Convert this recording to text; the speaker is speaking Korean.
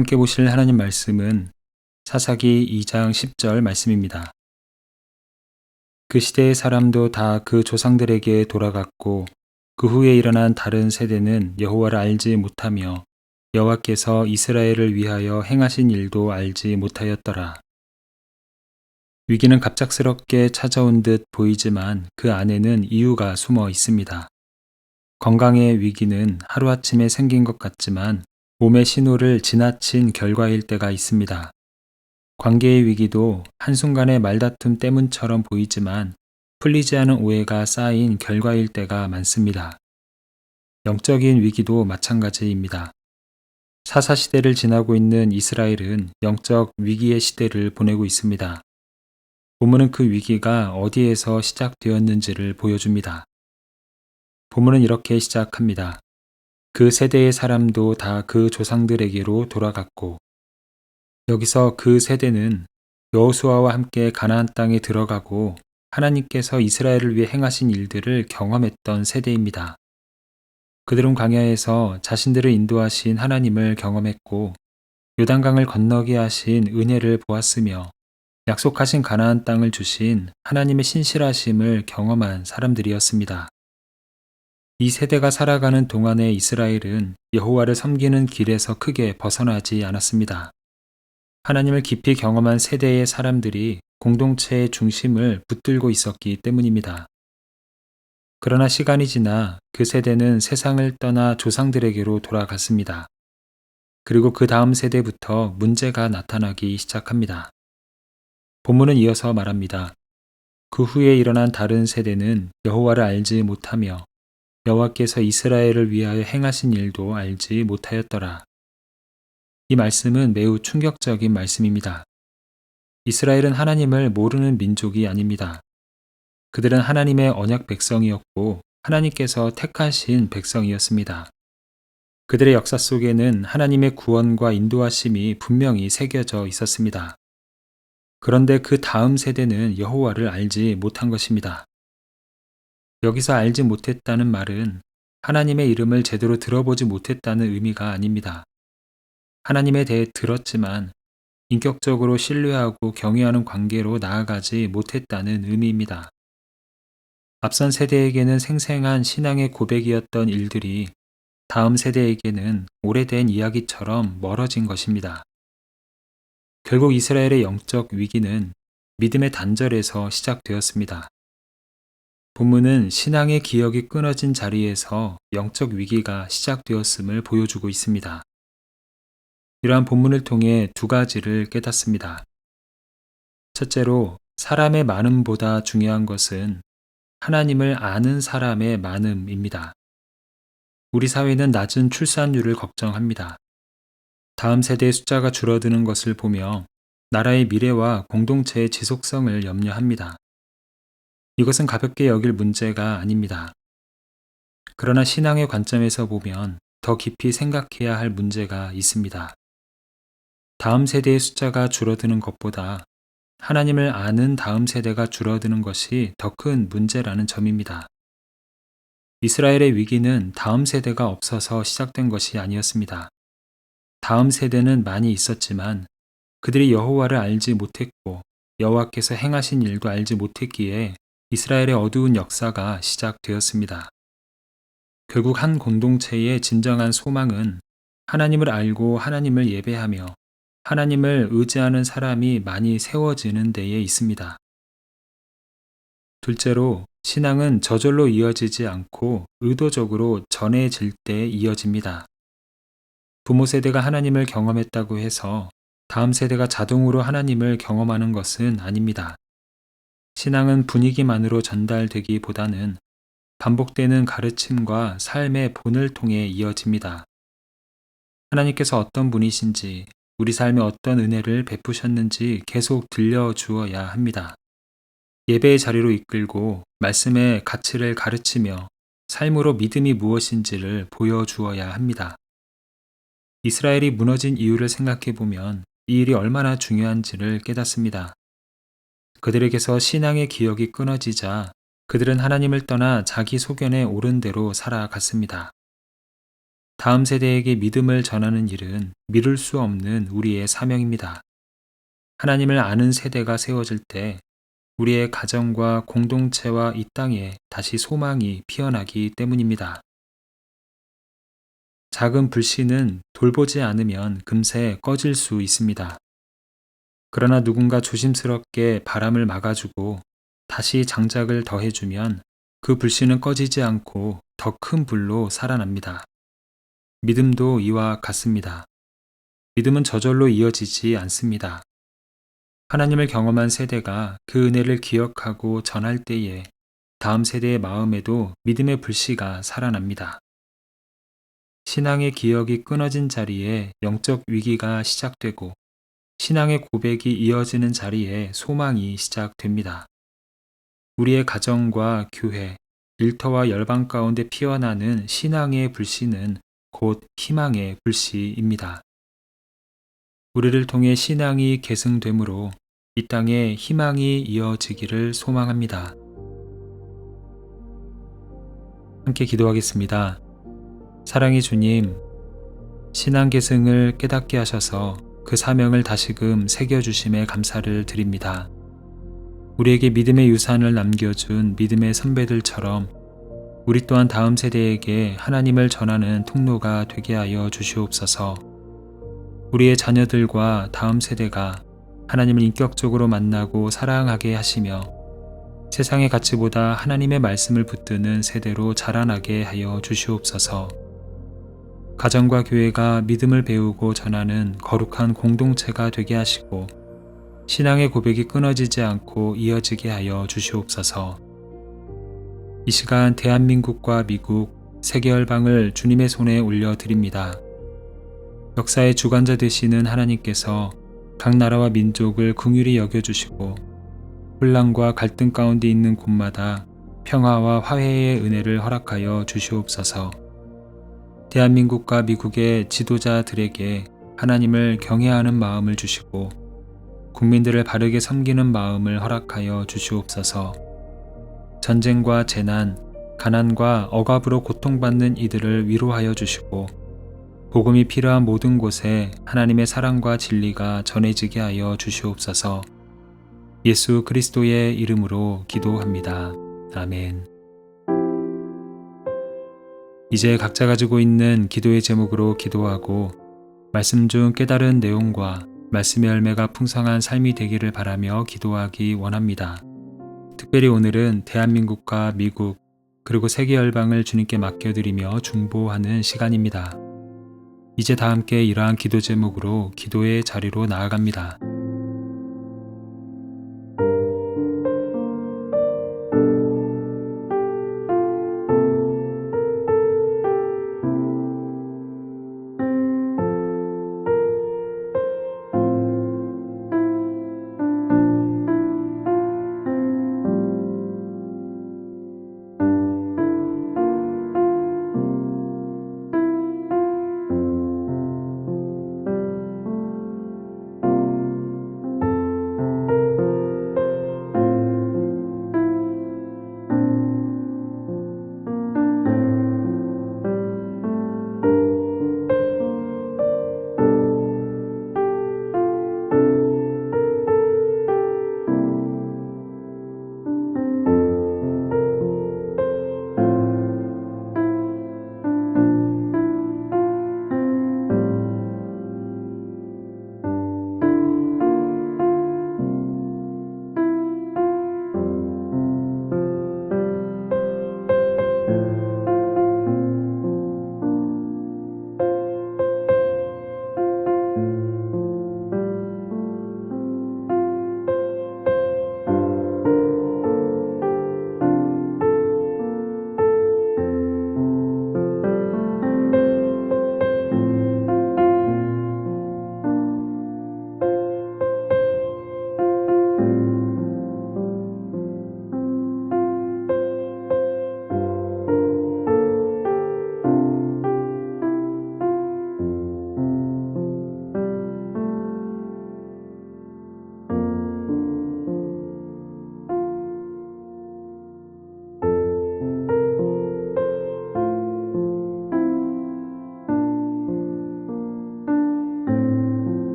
함께 보실 하나님 말씀은 사사기 2장 10절 말씀입니다. 그 시대의 사람도 다 그 조상들에게 돌아갔고 그 후에 일어난 다른 세대는 여호와를 알지 못하며 여호와께서 이스라엘을 위하여 행하신 일도 알지 못하였더라. 위기는 갑작스럽게 찾아온 듯 보이지만 그 안에는 이유가 숨어 있습니다. 건강의 위기는 하루아침에 생긴 것 같지만 몸의 신호를 지나친 결과일 때가 있습니다. 관계의 위기도 한순간의 말다툼 때문처럼 보이지만 풀리지 않은 오해가 쌓인 결과일 때가 많습니다. 영적인 위기도 마찬가지입니다. 사사시대를 지나고 있는 이스라엘은 영적 위기의 시대를 보내고 있습니다. 본문은 그 위기가 어디에서 시작되었는지를 보여줍니다. 본문은 이렇게 시작합니다. 그 세대의 사람도 다 그 조상들에게로 돌아갔고, 여기서 그 세대는 여호수아와 함께 가나안 땅에 들어가고 하나님께서 이스라엘을 위해 행하신 일들을 경험했던 세대입니다. 그들은 광야에서 자신들을 인도하신 하나님을 경험했고 요단강을 건너게 하신 은혜를 보았으며 약속하신 가나안 땅을 주신 하나님의 신실하심을 경험한 사람들이었습니다. 이 세대가 살아가는 동안의 이스라엘은 여호와를 섬기는 길에서 크게 벗어나지 않았습니다. 하나님을 깊이 경험한 세대의 사람들이 공동체의 중심을 붙들고 있었기 때문입니다. 그러나 시간이 지나 그 세대는 세상을 떠나 조상들에게로 돌아갔습니다. 그리고 그 다음 세대부터 문제가 나타나기 시작합니다. 본문은 이어서 말합니다. 그 후에 일어난 다른 세대는 여호와를 알지 못하며 여호와께서 이스라엘을 위하여 행하신 일도 알지 못하였더라. 이 말씀은 매우 충격적인 말씀입니다. 이스라엘은 하나님을 모르는 민족이 아닙니다. 그들은 하나님의 언약 백성이었고 하나님께서 택하신 백성이었습니다. 그들의 역사 속에는 하나님의 구원과 인도하심이 분명히 새겨져 있었습니다. 그런데 그 다음 세대는 여호와를 알지 못한 것입니다. 여기서 알지 못했다는 말은 하나님의 이름을 제대로 들어보지 못했다는 의미가 아닙니다. 하나님에 대해 들었지만 인격적으로 신뢰하고 경외하는 관계로 나아가지 못했다는 의미입니다. 앞선 세대에게는 생생한 신앙의 고백이었던 일들이 다음 세대에게는 오래된 이야기처럼 멀어진 것입니다. 결국 이스라엘의 영적 위기는 믿음의 단절에서 시작되었습니다. 본문은 신앙의 기억이 끊어진 자리에서 영적 위기가 시작되었음을 보여주고 있습니다. 이러한 본문을 통해 두 가지를 깨닫습니다. 첫째로, 사람의 많음보다 중요한 것은 하나님을 아는 사람의 많음입니다. 우리 사회는 낮은 출산율을 걱정합니다. 다음 세대의 숫자가 줄어드는 것을 보며 나라의 미래와 공동체의 지속성을 염려합니다. 이것은 가볍게 여길 문제가 아닙니다. 그러나 신앙의 관점에서 보면 더 깊이 생각해야 할 문제가 있습니다. 다음 세대의 숫자가 줄어드는 것보다 하나님을 아는 다음 세대가 줄어드는 것이 더 큰 문제라는 점입니다. 이스라엘의 위기는 다음 세대가 없어서 시작된 것이 아니었습니다. 다음 세대는 많이 있었지만 그들이 여호와를 알지 못했고 여호와께서 행하신 일도 알지 못했기에 이스라엘의 어두운 역사가 시작되었습니다. 결국 한 공동체의 진정한 소망은 하나님을 알고 하나님을 예배하며 하나님을 의지하는 사람이 많이 세워지는 데에 있습니다. 둘째로, 신앙은 저절로 이어지지 않고 의도적으로 전해질 때 이어집니다. 부모 세대가 하나님을 경험했다고 해서 다음 세대가 자동으로 하나님을 경험하는 것은 아닙니다. 신앙은 분위기만으로 전달되기보다는 반복되는 가르침과 삶의 본을 통해 이어집니다. 하나님께서 어떤 분이신지, 우리 삶에 어떤 은혜를 베푸셨는지 계속 들려주어야 합니다. 예배의 자리로 이끌고 말씀의 가치를 가르치며 삶으로 믿음이 무엇인지를 보여주어야 합니다. 이스라엘이 무너진 이유를 생각해 보면 이 일이 얼마나 중요한지를 깨닫습니다. 그들에게서 신앙의 기억이 끊어지자 그들은 하나님을 떠나 자기 소견에 옳은 대로 살아갔습니다. 다음 세대에게 믿음을 전하는 일은 미룰 수 없는 우리의 사명입니다. 하나님을 아는 세대가 세워질 때 우리의 가정과 공동체와 이 땅에 다시 소망이 피어나기 때문입니다. 작은 불씨는 돌보지 않으면 금세 꺼질 수 있습니다. 그러나 누군가 조심스럽게 바람을 막아주고 다시 장작을 더해주면 그 불씨는 꺼지지 않고 더 큰 불로 살아납니다. 믿음도 이와 같습니다. 믿음은 저절로 이어지지 않습니다. 하나님을 경험한 세대가 그 은혜를 기억하고 전할 때에 다음 세대의 마음에도 믿음의 불씨가 살아납니다. 신앙의 기억이 끊어진 자리에 영적 위기가 시작되고 신앙의 고백이 이어지는 자리에 소망이 시작됩니다. 우리의 가정과 교회, 일터와 열방 가운데 피어나는 신앙의 불씨는 곧 희망의 불씨입니다. 우리를 통해 신앙이 계승되므로 이 땅에 희망이 이어지기를 소망합니다. 함께 기도하겠습니다. 사랑의 주님, 신앙 계승을 깨닫게 하셔서 그 사명을 다시금 새겨주심에 감사를 드립니다. 우리에게 믿음의 유산을 남겨준 믿음의 선배들처럼 우리 또한 다음 세대에게 하나님을 전하는 통로가 되게 하여 주시옵소서. 우리의 자녀들과 다음 세대가 하나님을 인격적으로 만나고 사랑하게 하시며 세상의 가치보다 하나님의 말씀을 붙드는 세대로 자라나게 하여 주시옵소서. 가정과 교회가 믿음을 배우고 전하는 거룩한 공동체가 되게 하시고 신앙의 고백이 끊어지지 않고 이어지게 하여 주시옵소서. 이 시간 대한민국과 미국, 세계열방을 주님의 손에 올려드립니다. 역사의 주관자 되시는 하나님께서 각 나라와 민족을 긍휼히 여겨주시고 혼란과 갈등 가운데 있는 곳마다 평화와 화해의 은혜를 허락하여 주시옵소서. 대한민국과 미국의 지도자들에게 하나님을 경외하는 마음을 주시고 국민들을 바르게 섬기는 마음을 허락하여 주시옵소서. 전쟁과 재난, 가난과 억압으로 고통받는 이들을 위로하여 주시고 복음이 필요한 모든 곳에 하나님의 사랑과 진리가 전해지게 하여 주시옵소서. 예수 그리스도의 이름으로 기도합니다. 아멘. 이제 각자 가지고 있는 기도의 제목으로 기도하고 말씀 중 깨달은 내용과 말씀의 열매가 풍성한 삶이 되기를 바라며 기도하기 원합니다. 특별히 오늘은 대한민국과 미국 그리고 세계 열방을 주님께 맡겨드리며 중보하는 시간입니다. 이제 다 함께 이러한 기도 제목으로 기도의 자리로 나아갑니다.